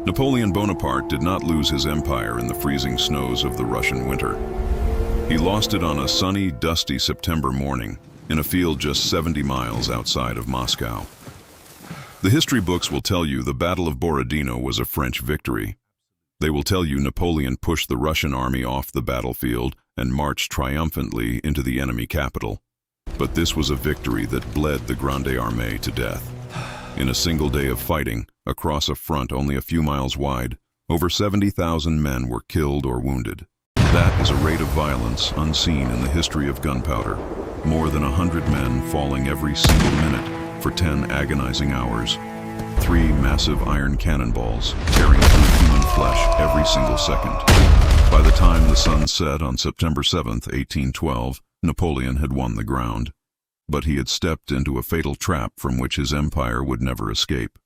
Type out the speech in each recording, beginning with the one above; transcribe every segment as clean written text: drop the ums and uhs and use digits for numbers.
Napoleon Bonaparte did not lose his empire in the freezing snows of the Russian winter. He lost it on a sunny, dusty September morning in a field just 70 miles outside of Moscow. The history books will tell you the Battle of Borodino was a French victory. They will tell you Napoleon pushed the Russian army off the battlefield and marched triumphantly into the enemy capital. But this was a victory that bled the Grande Armée to death. In a single day of fighting, across a front only a few miles wide, over 70,000 men were killed or wounded. That is a rate of violence unseen in the history of gunpowder. More than 100 men falling every single minute for 10 agonizing hours. 3 massive iron cannonballs tearing through human flesh every single second. By the time the sun set on September 7, 1812, Napoleon had won the ground. But he had stepped into a fatal trap from which his empire would never escape.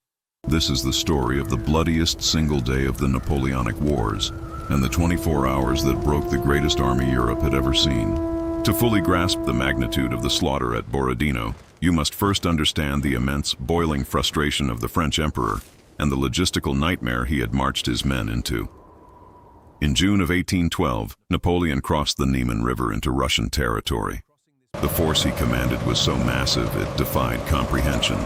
This is the story of the bloodiest single day of the Napoleonic Wars, and the 24 hours that broke the greatest army Europe had ever seen. To fully grasp the magnitude of the slaughter at Borodino, you must first understand the immense, boiling frustration of the French emperor and the logistical nightmare he had marched his men into. In June of 1812, Napoleon crossed the Niemen River into Russian territory. The force he commanded was so massive it defied comprehension.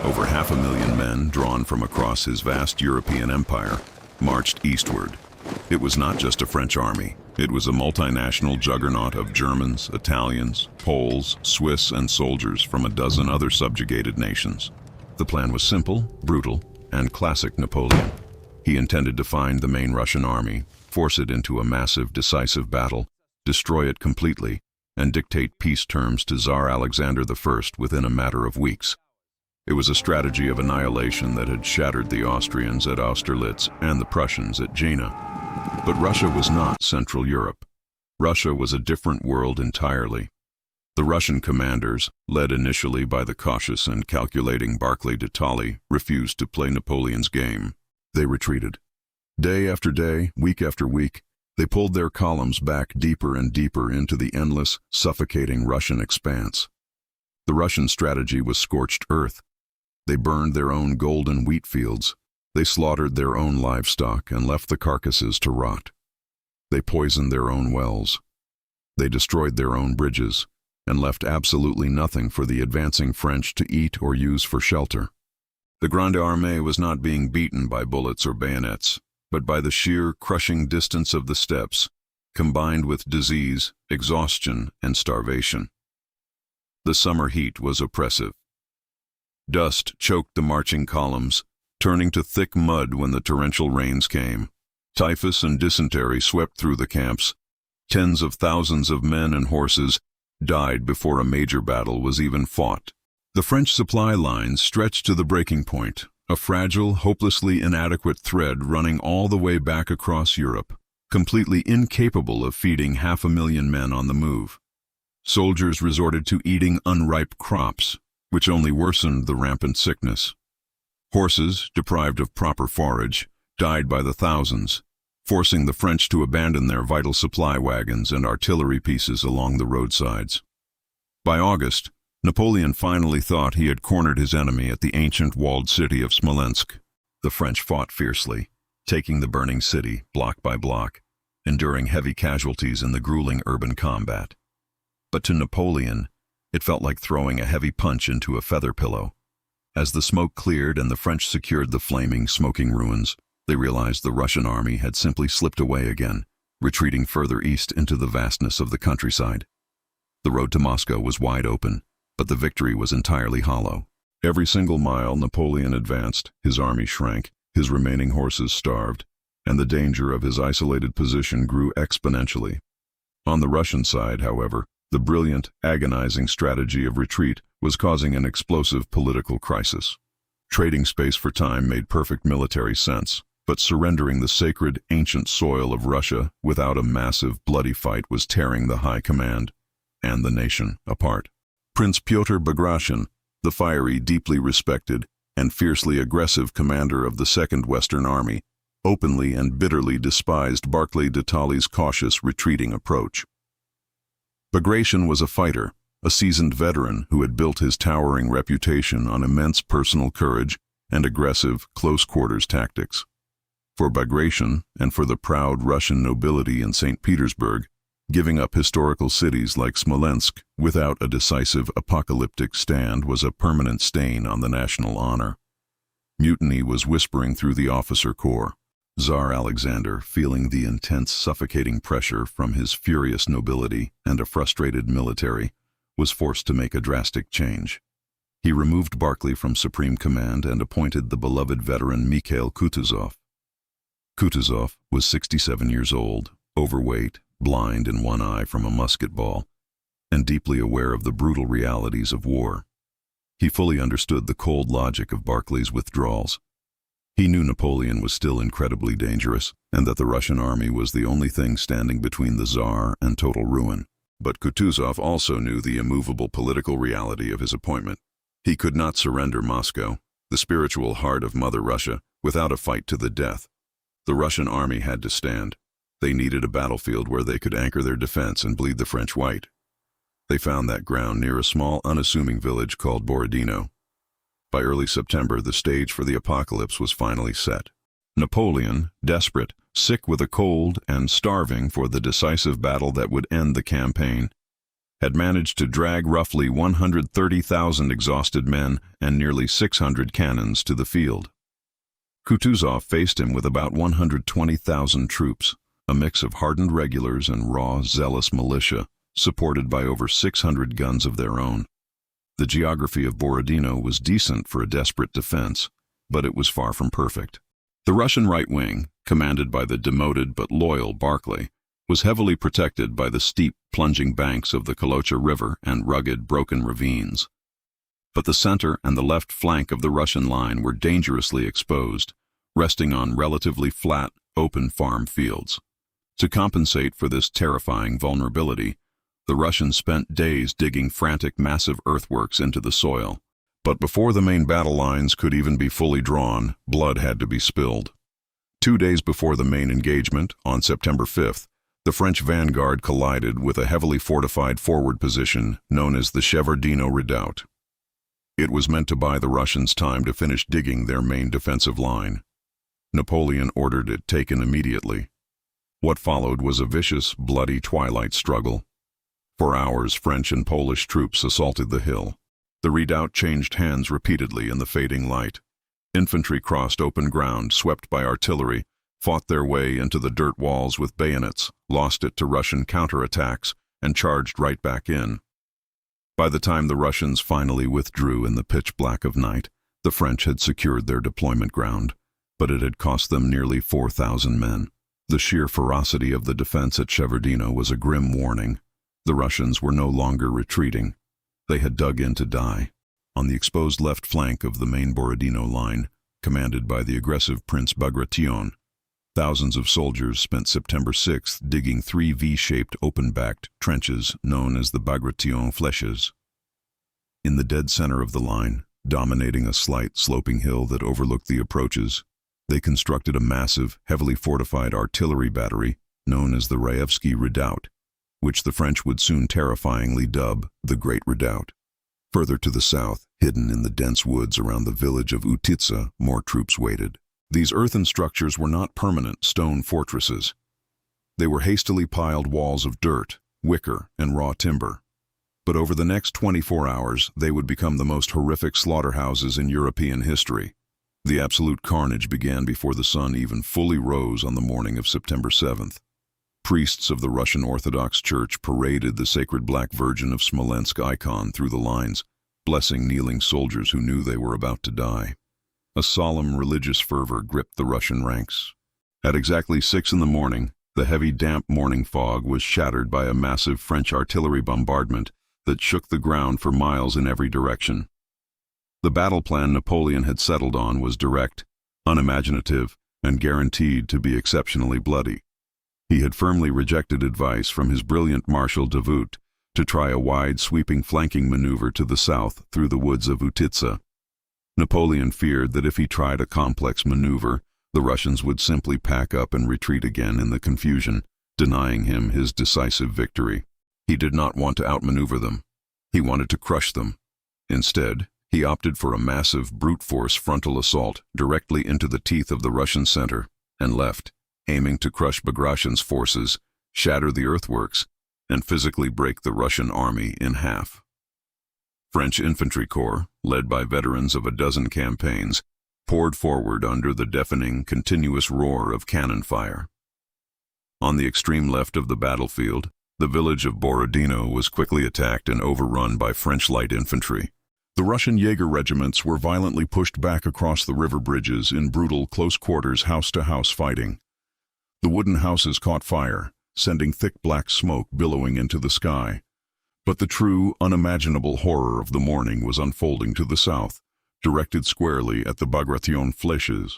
Over 500,000 men, drawn from across his vast European empire, marched eastward. It was not just a French army. It was a multinational juggernaut of Germans, Italians, Poles, Swiss, and soldiers from a dozen other subjugated nations. The plan was simple, brutal, and classic Napoleon. He intended to find the main Russian army, force it into a massive, decisive battle, destroy it completely, and dictate peace terms to Tsar Alexander I within a matter of weeks. It was a strategy of annihilation that had shattered the Austrians at Austerlitz and the Prussians at Jena. But Russia was not Central Europe. Russia was a different world entirely. The Russian commanders, led initially by the cautious and calculating Barclay de Tolly, refused to play Napoleon's game. They retreated. Day after day, week after week, they pulled their columns back deeper and deeper into the endless, suffocating Russian expanse. The Russian strategy was scorched earth. They burned their own golden wheat fields. They slaughtered their own livestock and left the carcasses to rot. They poisoned their own wells. They destroyed their own bridges and left absolutely nothing for the advancing French to eat or use for shelter. The Grande Armée was not being beaten by bullets or bayonets, but by the sheer, crushing distance of the steppes, combined with disease, exhaustion, and starvation. The summer heat was oppressive. Dust choked the marching columns, turning to thick mud when the torrential rains came. Typhus and dysentery swept through the camps. Tens of thousands of men and horses died before a major battle was even fought. The French supply lines stretched to the breaking point, a fragile, hopelessly inadequate thread running all the way back across Europe, completely incapable of feeding 500,000 men on the move. Soldiers resorted to eating unripe crops, which only worsened the rampant sickness. Horses, deprived of proper forage, died by the thousands, forcing the French to abandon their vital supply wagons and artillery pieces along the roadsides. By August, Napoleon finally thought he had cornered his enemy at the ancient walled city of Smolensk. The French fought fiercely, taking the burning city block by block, enduring heavy casualties in the grueling urban combat. But to Napoleon, it felt like throwing a heavy punch into a feather pillow. As the smoke cleared and the French secured the flaming, smoking ruins, they realized the Russian army had simply slipped away again, retreating further east into the vastness of the countryside. The road to Moscow was wide open, but the victory was entirely hollow. Every single mile Napoleon advanced, his army shrank, his remaining horses starved, and the danger of his isolated position grew exponentially. On the Russian side, however, the brilliant, agonizing strategy of retreat was causing an explosive political crisis. Trading space for time made perfect military sense, but surrendering the sacred, ancient soil of Russia without a massive, bloody fight was tearing the high command and the nation apart. Prince Pyotr Bagration, the fiery, deeply respected, and fiercely aggressive commander of the Second Western Army, openly and bitterly despised Barclay de Tolly's cautious, retreating approach. Bagration was a fighter, a seasoned veteran who had built his towering reputation on immense personal courage and aggressive, close-quarters tactics. for Bagration and for the proud Russian nobility in St. Petersburg, giving up historical cities like Smolensk without a decisive apocalyptic stand was a permanent stain on the national honor. Mutiny was whispering through the officer corps. Tsar Alexander, feeling the intense suffocating pressure from his furious nobility and a frustrated military, was forced to make a drastic change. He removed Barclay from supreme command and appointed the beloved veteran Mikhail Kutuzov. Kutuzov was 67 years old, overweight, blind in one eye from a musket ball, and deeply aware of the brutal realities of war. He fully understood the cold logic of Barclay's withdrawals. He knew Napoleon was still incredibly dangerous, and that the Russian army was the only thing standing between the Tsar and total ruin. But Kutuzov also knew the immovable political reality of his appointment. He could not surrender Moscow, the spiritual heart of Mother Russia, without a fight to the death. The Russian army had to stand. They needed a battlefield where they could anchor their defense and bleed the French white. They found that ground near a small, unassuming village called Borodino. By early September, the stage for the apocalypse was finally set. Napoleon, desperate, sick with a cold, and starving for the decisive battle that would end the campaign, had managed to drag roughly 130,000 exhausted men and nearly 600 cannons to the field. Kutuzov faced him with about 120,000 troops, a mix of hardened regulars and raw, zealous militia, supported by over 600 guns of their own. The geography of Borodino was decent for a desperate defense, but it was far from perfect. The Russian right wing, commanded by the demoted but loyal Barclay, was heavily protected by the steep, plunging banks of the Kolocha River and rugged, broken ravines. But the center and the left flank of the Russian line were dangerously exposed, resting on relatively flat, open farm fields. To compensate for this terrifying vulnerability, the Russians spent days digging frantic, massive earthworks into the soil. But before the main battle lines could even be fully drawn, blood had to be spilled. 2 days before the main engagement, on September 5th, the French vanguard collided with a heavily fortified forward position known as the Great Redoubt. It was meant to buy the Russians time to finish digging their main defensive line. Napoleon ordered it taken immediately. What followed was a vicious, bloody twilight struggle. For hours, French and Polish troops assaulted the hill. The redoubt changed hands repeatedly in the fading light. Infantry crossed open ground, swept by artillery, fought their way into the dirt walls with bayonets, lost it to Russian counterattacks, and charged right back in. By the time the Russians finally withdrew in the pitch black of night, the French had secured their deployment ground, but it had cost them nearly 4,000 men. The sheer ferocity of the defense at Shevardino was a grim warning. The Russians were no longer retreating. They had dug in to die. On the exposed left flank of the main Borodino line, commanded by the aggressive Prince Bagration, thousands of soldiers spent September 6th digging 3 V-shaped open-backed trenches known as the Bagration Flèches. In the dead center of the line, dominating a slight sloping hill that overlooked the approaches, they constructed a massive, heavily fortified artillery battery known as the Great Redoubt, which the French would soon terrifyingly dub the Great Redoubt. Further to the south, hidden in the dense woods around the village of Utitsa, more troops waited. These earthen structures were not permanent stone fortresses. They were hastily piled walls of dirt, wicker, and raw timber. But over the next 24 hours, they would become the most horrific slaughterhouses in European history. The absolute carnage began before the sun even fully rose on the morning of September 7th. Priests of the Russian Orthodox Church paraded the sacred Black Virgin of Smolensk icon through the lines, blessing kneeling soldiers who knew they were about to die. A solemn religious fervor gripped the Russian ranks. At exactly 6 in the morning, the heavy, damp morning fog was shattered by a massive French artillery bombardment that shook the ground for miles in every direction. The battle plan Napoleon had settled on was direct, unimaginative, and guaranteed to be exceptionally bloody. He had firmly rejected advice from his brilliant Marshal Davout to try a wide, sweeping flanking maneuver to the south through the woods of Utitsa. Napoleon feared that if he tried a complex maneuver, the Russians would simply pack up and retreat again in the confusion, denying him his decisive victory. He did not want to outmaneuver them. He wanted to crush them. Instead, he opted for a massive brute force frontal assault directly into the teeth of the Russian center. and left, aiming to crush Bagration's forces, shatter the earthworks, and physically break the Russian army in half. French infantry corps, led by veterans of a dozen campaigns, poured forward under the deafening, continuous roar of cannon fire. On the extreme left of the battlefield, the village of Borodino was quickly attacked and overrun by French light infantry. The Russian Jaeger regiments were violently pushed back across the river bridges in brutal close-quarters house-to-house fighting. The wooden houses caught fire, sending thick black smoke billowing into the sky. But the true, unimaginable horror of the morning was unfolding to the south, directed squarely at the Bagration Flèches.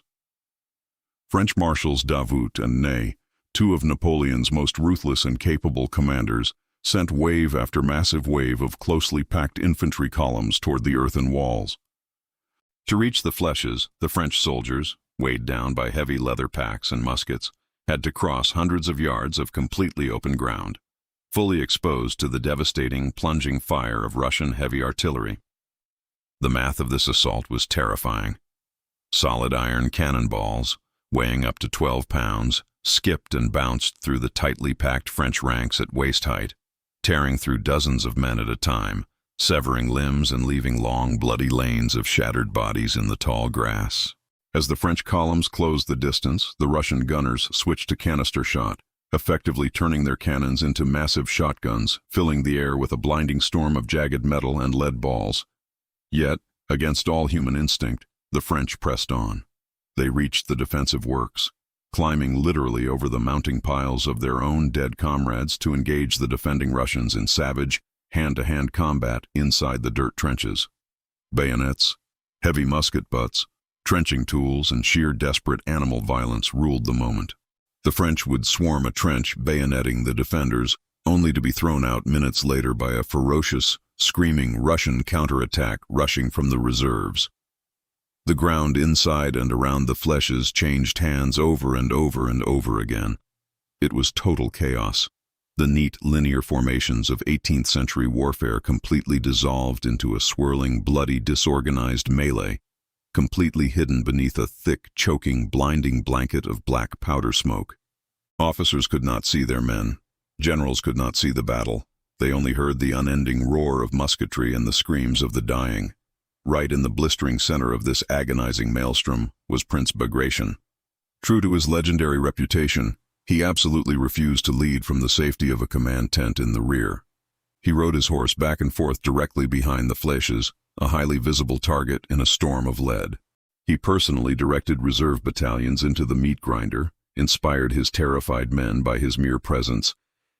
French marshals Davout and Ney, two of Napoleon's most ruthless and capable commanders, sent wave after massive wave of closely packed infantry columns toward the earthen walls. To reach the Flèches, the French soldiers, weighed down by heavy leather packs and muskets, had to cross hundreds of yards of completely open ground, fully exposed to the devastating, plunging fire of Russian heavy artillery. The math of this assault was terrifying. Solid iron cannonballs, weighing up to 12 pounds, skipped and bounced through the tightly packed French ranks at waist height, tearing through dozens of men at a time, severing limbs and leaving long, bloody lanes of shattered bodies in the tall grass. As the French columns closed the distance, the Russian gunners switched to canister shot, effectively turning their cannons into massive shotguns, filling the air with a blinding storm of jagged metal and lead balls. Yet, against all human instinct, the French pressed on. They reached the defensive works, climbing literally over the mounting piles of their own dead comrades to engage the defending Russians in savage, hand-to-hand combat inside the dirt trenches. Bayonets, heavy musket butts, trenching tools, and sheer desperate animal violence ruled the moment. The French would swarm a trench, bayoneting the defenders, only to be thrown out minutes later by a ferocious, screaming Russian counterattack rushing from the reserves. The ground inside and around the Flèches changed hands over and over and over again. It was total chaos. The neat, linear formations of 18th-century warfare completely dissolved into a swirling, bloody, disorganized melee, completely hidden beneath a thick, choking, blinding blanket of black powder smoke. Officers could not see their men. Generals could not see the battle. They only heard the unending roar of musketry and the screams of the dying. Right in the blistering center of this agonizing maelstrom was Prince Bagration. True to his legendary reputation, he absolutely refused to lead from the safety of a command tent in the rear. He rode his horse back and forth directly behind the Flèches, a highly visible target in a storm of lead. He personally directed reserve battalions into the meat grinder, inspired his terrified men by his mere presence,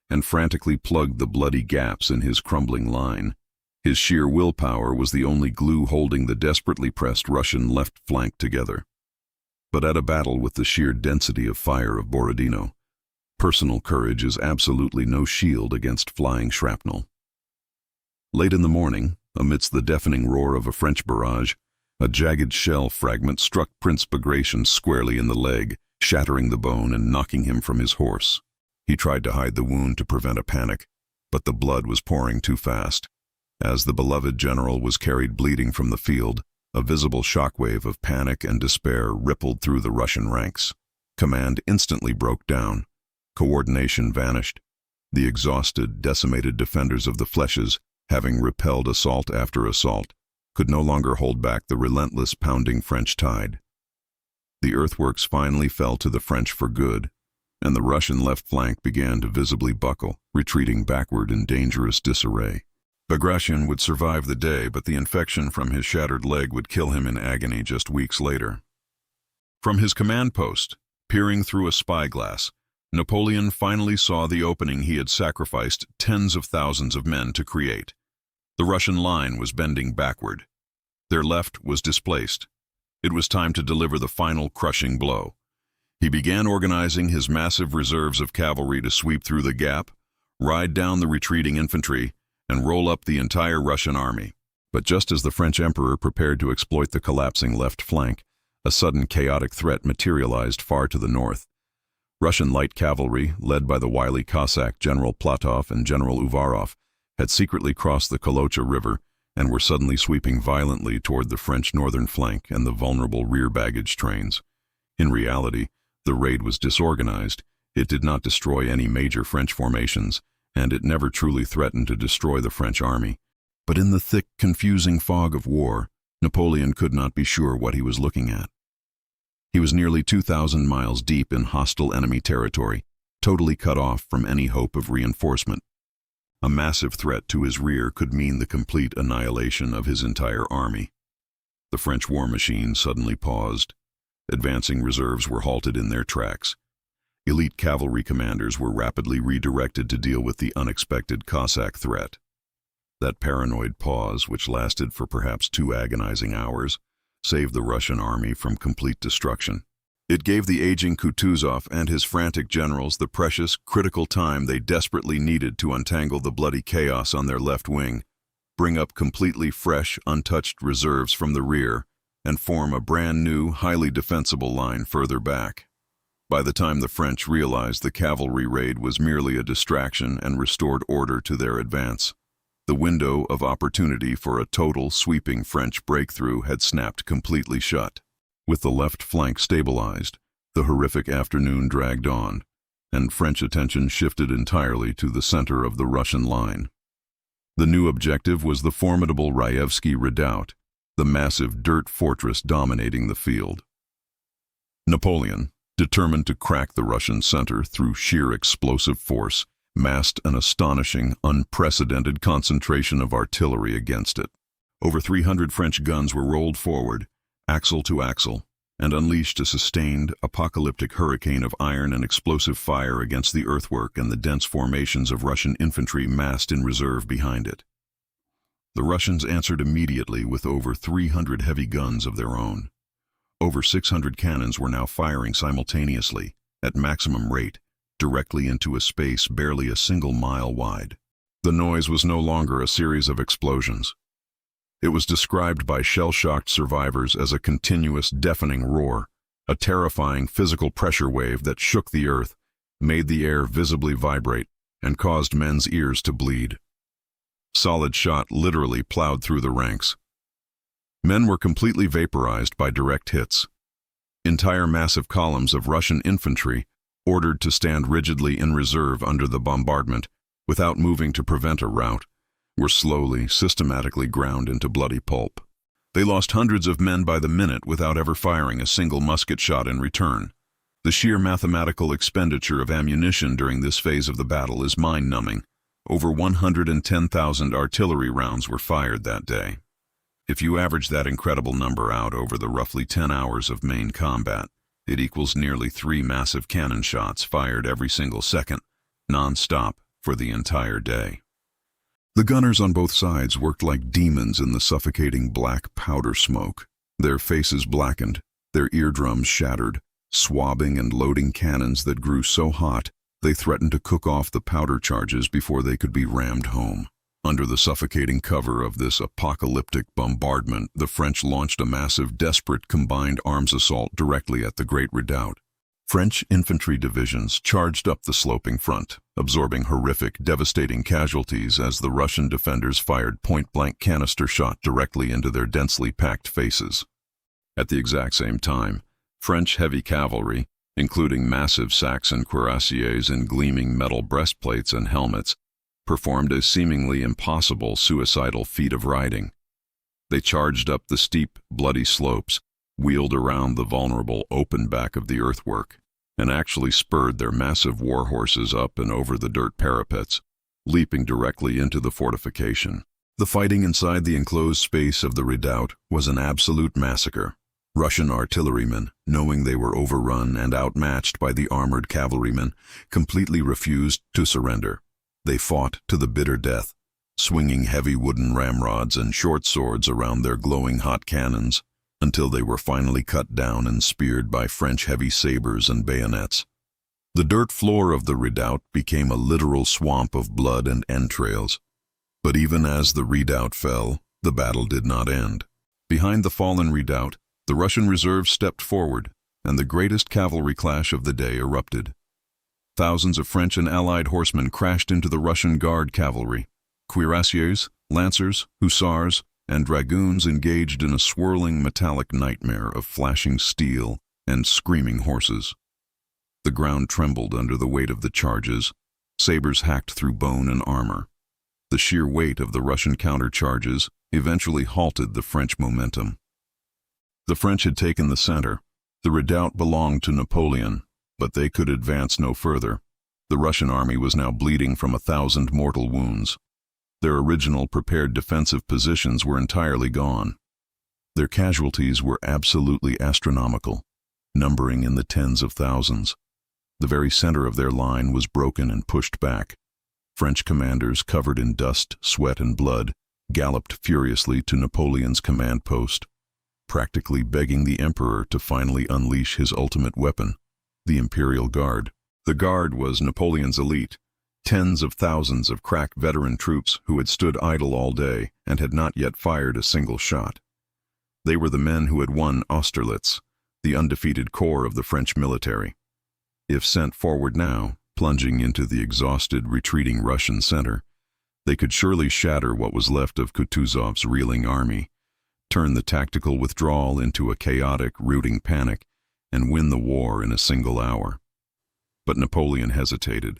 and frantically plugged the bloody gaps in his crumbling line. His sheer willpower was the only glue holding the desperately pressed Russian left flank together. But at a battle with the sheer density of fire of Borodino, personal courage is absolutely no shield against flying shrapnel. Late in the morning, amidst the deafening roar of a French barrage, a jagged shell fragment struck Prince Bagration squarely in the leg, shattering the bone and knocking him from his horse. He tried to hide the wound to prevent a panic, but the blood was pouring too fast. As the beloved general was carried bleeding from the field, a visible shockwave of panic and despair rippled through the Russian ranks. Command instantly broke down. Coordination vanished. The exhausted, decimated defenders of the Flèches, having repelled assault after assault, could no longer hold back the relentless, pounding French tide. The earthworks finally fell to the French for good, and the Russian left flank began to visibly buckle, retreating backward in dangerous disarray. Bagration would survive the day, but the infection from his shattered leg would kill him in agony just weeks later. From his command post, peering through a spyglass, Napoleon finally saw the opening he had sacrificed tens of thousands of men to create. The Russian line was bending backward. Their left was displaced. It was time to deliver the final crushing blow. He began organizing his massive reserves of cavalry to sweep through the gap, ride down the retreating infantry, and roll up the entire Russian army. But just as the French emperor prepared to exploit the collapsing left flank, a sudden chaotic threat materialized far to the north. Russian light cavalry, led by the wily Cossack General Platov and General Uvarov, had secretly crossed the Kolocha River and were suddenly sweeping violently toward the French northern flank and the vulnerable rear baggage trains. In reality, The raid was disorganized, it did not destroy any major French formations, and it never truly threatened to destroy the French army. But in the thick, confusing fog of war, Napoleon could not be sure what he was looking at. He was nearly 2,000 miles deep in hostile enemy territory, totally cut off from any hope of reinforcement. A massive threat to his rear could mean the complete annihilation of his entire army. The French war machine suddenly paused. Advancing reserves were halted in their tracks. Elite cavalry commanders were rapidly redirected to deal with the unexpected Cossack threat. That paranoid pause, which lasted for perhaps 2 agonizing hours, saved the Russian army from complete destruction. It gave the aging Kutuzov and his frantic generals the precious, critical time they desperately needed to untangle the bloody chaos on their left wing, bring up completely fresh, untouched reserves from the rear, and form a brand new, highly defensible line further back. By the time the French realized the cavalry raid was merely a distraction and restored order to their advance, the window of opportunity for a total, sweeping French breakthrough had snapped completely shut. With the left flank stabilized, the horrific afternoon dragged on, and French attention shifted entirely to the center of the Russian line. The new objective was the formidable Great Redoubt, the massive dirt fortress dominating the field. Napoleon, determined to crack the Russian center through sheer explosive force, massed an astonishing, unprecedented concentration of artillery against it. Over 300 French guns were rolled forward, axle to axle, and unleashed a sustained, apocalyptic hurricane of iron and explosive fire against the earthwork and the dense formations of Russian infantry massed in reserve behind it. The Russians answered immediately with over 300 heavy guns of their own. Over 600 cannons were now firing simultaneously, at maximum rate, directly into a space barely a single mile wide. The noise was no longer a series of explosions. It was described by shell-shocked survivors as a continuous, deafening roar, a terrifying physical pressure wave that shook the earth, made the air visibly vibrate, and caused men's ears to bleed. Solid shot literally plowed through the ranks. Men were completely vaporized by direct hits. Entire massive columns of Russian infantry, ordered to stand rigidly in reserve under the bombardment, without moving to prevent a rout, were slowly, systematically ground into bloody pulp. They lost hundreds of men by the minute without ever firing a single musket shot in return. The sheer mathematical expenditure of ammunition during this phase of the battle is mind-numbing. Over 110,000 artillery rounds were fired that day. If you average that incredible number out over the roughly 10 hours of main combat, it equals nearly 3 massive cannon shots fired every single second, non-stop, for the entire day. The gunners on both sides worked like demons in the suffocating black powder smoke, their faces blackened, their eardrums shattered, swabbing and loading cannons that grew so hot they threatened to cook off the powder charges before they could be rammed home. Under the suffocating cover of this apocalyptic bombardment, the French launched a massive, desperate combined arms assault directly at the Great Redoubt. French infantry divisions charged up the sloping front, absorbing horrific, devastating casualties as the Russian defenders fired point-blank canister shot directly into their densely packed faces. At the exact same time, French heavy cavalry, including massive Saxon cuirassiers in gleaming metal breastplates and helmets, performed a seemingly impossible suicidal feat of riding. They charged up the steep, bloody slopes, wheeled around the vulnerable open back of the earthwork, and actually spurred their massive war horses up and over the dirt parapets, leaping directly into the fortification. The fighting inside the enclosed space of the redoubt was an absolute massacre. Russian artillerymen, knowing they were overrun and outmatched by the armored cavalrymen, completely refused to surrender. They fought to the bitter death, swinging heavy wooden ramrods and short swords around their glowing hot cannons, until they were finally cut down and speared by French heavy sabers and bayonets. The dirt floor of the redoubt became a literal swamp of blood and entrails. But even as the redoubt fell, the battle did not end. Behind the fallen redoubt, the Russian reserve stepped forward, and the greatest cavalry clash of the day erupted. Thousands of French and Allied horsemen crashed into the Russian Guard cavalry. Cuirassiers, lancers, hussars, and dragoons engaged in a swirling metallic nightmare of flashing steel and screaming horses. The ground trembled under the weight of the charges. Sabers hacked through bone and armor. The sheer weight of the Russian counter-charges eventually halted the French momentum. The French had taken the center. The redoubt belonged to Napoleon, but they could advance no further. The Russian army was now bleeding from 1,000 mortal wounds. Their original prepared defensive positions were entirely gone. Their casualties were absolutely astronomical, numbering in the tens of thousands. The very center of their line was broken and pushed back. French commanders, covered in dust, sweat, and blood, galloped furiously to Napoleon's command post, practically begging the emperor to finally unleash his ultimate weapon, the Imperial Guard. The Guard was Napoleon's elite, tens of thousands of crack veteran troops who had stood idle all day and had not yet fired a single shot. They were the men who had won Austerlitz, the undefeated core of the French military. If sent forward now, plunging into the exhausted, retreating Russian center, they could surely shatter what was left of Kutuzov's reeling army, turn the tactical withdrawal into a chaotic, rooting panic, and win the war in a single hour. But Napoleon hesitated.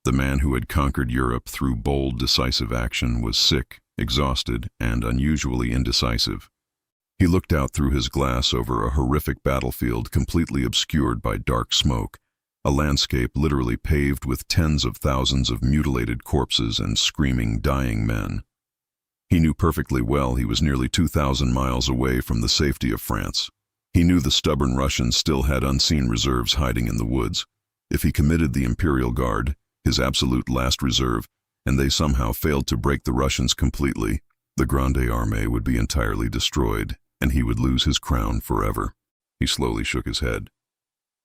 The man who had conquered Europe through bold, decisive action was sick, exhausted, and unusually indecisive. He looked out through his glass over a horrific battlefield completely obscured by dark smoke, a landscape literally paved with tens of thousands of mutilated corpses and screaming, dying men. He knew perfectly well he was nearly 2,000 miles away from the safety of France. He knew the stubborn Russians still had unseen reserves hiding in the woods. If he committed the Imperial Guard, his absolute last reserve, and they somehow failed to break the Russians completely, the Grande Armée would be entirely destroyed, and he would lose his crown forever. He slowly shook his head.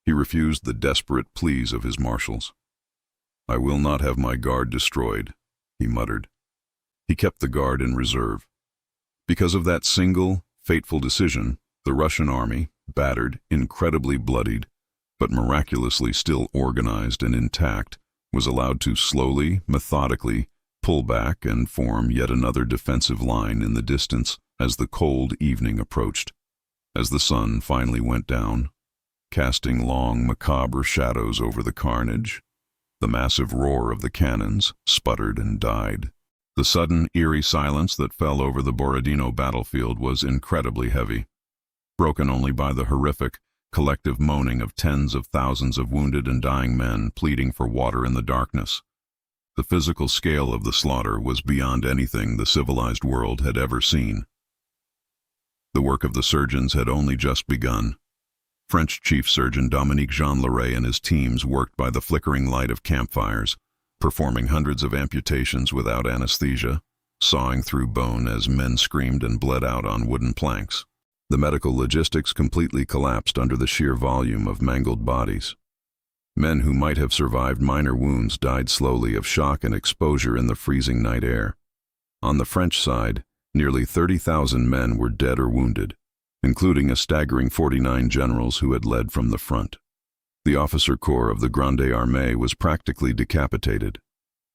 He refused the desperate pleas of his marshals. "I will not have my guard destroyed," he muttered. He kept the guard in reserve. Because of that single, fateful decision, the Russian army, battered, incredibly bloodied, but miraculously still organized and intact, was allowed to slowly, methodically, pull back and form yet another defensive line in the distance as the cold evening approached. As the sun finally went down, casting long, macabre shadows over the carnage, the massive roar of the cannons sputtered and died. The sudden, eerie silence that fell over the Borodino battlefield was incredibly heavy, broken only by the horrific, collective moaning of tens of thousands of wounded and dying men pleading for water in the darkness. The physical scale of the slaughter was beyond anything the civilized world had ever seen. The work of the surgeons had only just begun. French Chief Surgeon Dominique Jean Larrey and his teams worked by the flickering light of campfires, performing hundreds of amputations without anesthesia, sawing through bone as men screamed and bled out on wooden planks. The medical logistics completely collapsed under the sheer volume of mangled bodies. Men who might have survived minor wounds died slowly of shock and exposure in the freezing night air. On the French side, nearly 30,000 men were dead or wounded, including a staggering 49 generals who had led from the front. The officer corps of the Grande Armée was practically decapitated.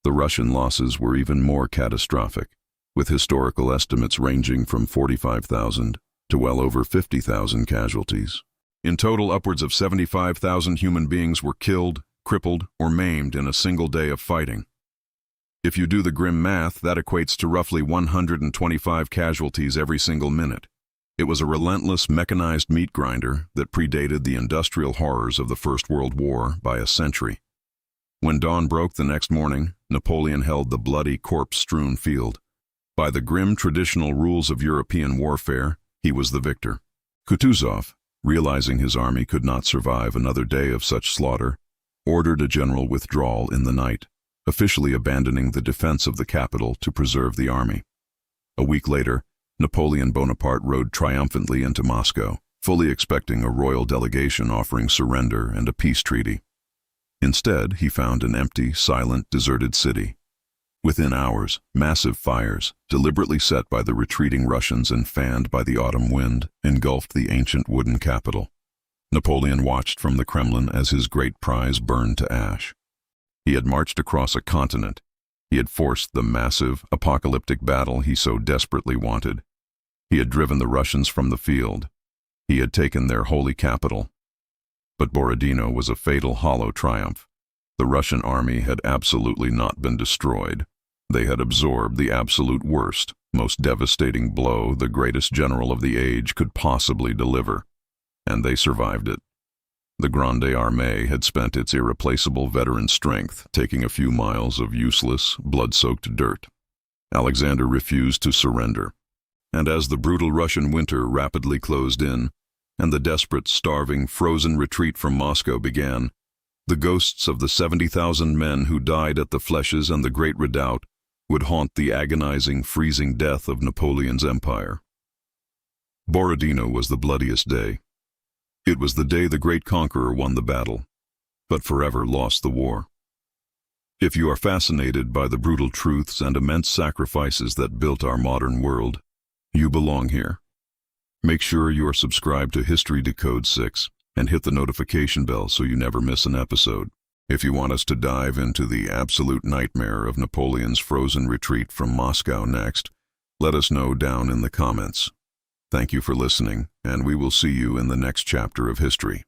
The Russian losses were even more catastrophic, with historical estimates ranging from 45,000 to well over 50,000 casualties. In total, upwards of 75,000 human beings were killed, crippled, or maimed in a single day of fighting. If you do the grim math, that equates to roughly 125 casualties every single minute. It was a relentless, mechanized meat grinder that predated the industrial horrors of the First World War by a century. When dawn broke the next morning, Napoleon held the bloody, corpse-strewn field. By the grim traditional rules of European warfare, he was the victor. Kutuzov, realizing his army could not survive another day of such slaughter, ordered a general withdrawal in the night, officially abandoning the defense of the capital to preserve the army. A week later, Napoleon Bonaparte rode triumphantly into Moscow, fully expecting a royal delegation offering surrender and a peace treaty. Instead, he found an empty, silent, deserted city. Within hours, massive fires, deliberately set by the retreating Russians and fanned by the autumn wind, engulfed the ancient wooden capital. Napoleon watched from the Kremlin as his great prize burned to ash. He had marched across a continent. He had forced the massive, apocalyptic battle he so desperately wanted. He had driven the Russians from the field. He had taken their holy capital. But Borodino was a fatal hollow triumph. The Russian army had absolutely not been destroyed. They had absorbed the absolute worst, most devastating blow the greatest general of the age could possibly deliver. And they survived it. The Grande Armée had spent its irreplaceable veteran strength taking a few miles of useless, blood-soaked dirt. Alexander refused to surrender. And as the brutal Russian winter rapidly closed in, and the desperate, starving, frozen retreat from Moscow began, the ghosts of the 70,000 men who died at the Flèches and the Great Redoubt would haunt the agonizing, freezing death of Napoleon's empire. Borodino was the bloodiest day. It was the day the great conqueror won the battle, but forever lost the war. If you are fascinated by the brutal truths and immense sacrifices that built our modern world, you belong here. Make sure you are subscribed to History Decode 6 and hit the notification bell so you never miss an episode. If you want us to dive into the absolute nightmare of Napoleon's frozen retreat from Moscow next, let us know down in the comments. Thank you for listening, and we will see you in the next chapter of history.